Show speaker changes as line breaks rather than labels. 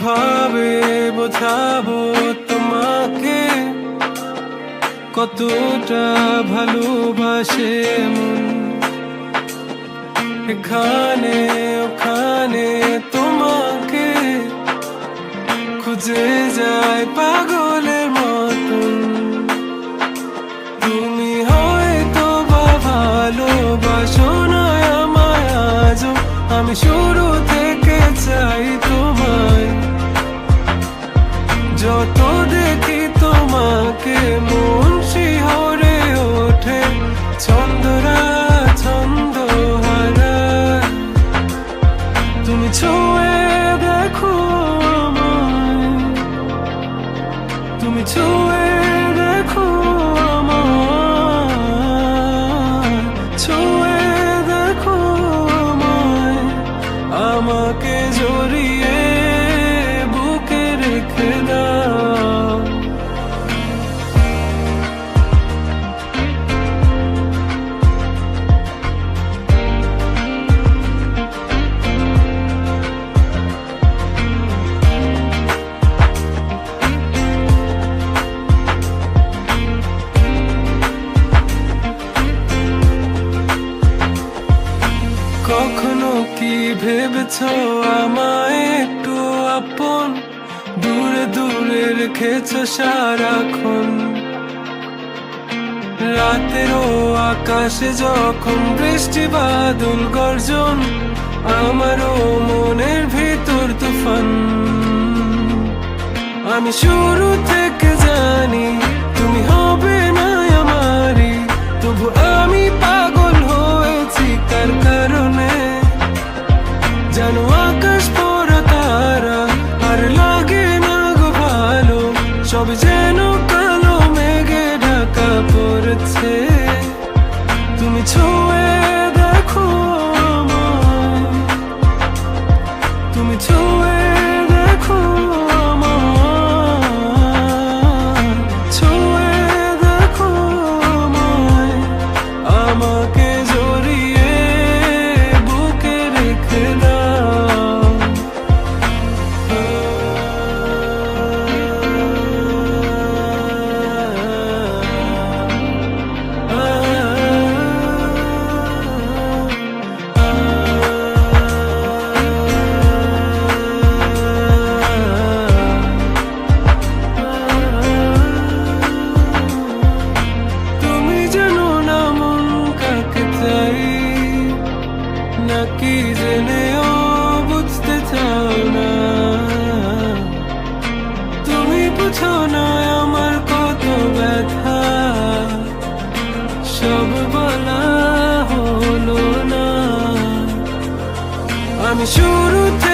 কিভাবে বোঝাবো তোমাকে কতটা ভালোবাসে মন। এখানে ওখানে তোমাকে খুঁজে যায় পাগলের মতন। তুমি হয়তো বা ভালোবাসো না আমায় আজও, আমি শুরু থেকে চাই তোমায়। যত দেখি তোমাকে মন শিহরে ওঠে, ছন্দরা ছন্দ হারায়। তুমি ছুঁয়ে দেখো আমায়, তুমি ছুঁয়ে দেখো আমায়, ছুঁয়ে দেখো আমায়। আমাকে জড়িয়ে বুকে রেখে দাও। কখনো কি ভেবেছো আমায় একটু আপন, দূরে দূরে রেখেছো সারাক্ষণ। রাতেরও আকাশে যখন বৃষ্টি বাদল গর্জন, আমারও মনের ভিতর তুফান। আমি শুরু থেকে জানি তুমি হবে না আমারই, তবু আমি পাগল হয়েছি কার কারণে। জানো আকাশ পড়া তারা আর লাগে না গো ভালো, সব যেন কালো মেঘে ঢাকা পড়েছে। তুমি ছুঁয়ে দেখো আমায়, তুমি ছুঁয়ে দেখো আমায়, ছুঁয়ে দেখো আমায়। আমাকে জড়িয়ে বুকে রেখে দাও। তুমি জানো না মন কাকে চাই, নাকি জেনেও বুঝতে চাও না। তুমি বুঝো না আমার কত ব্যথা, সব বলা হলো না। আমি শুরু থেকে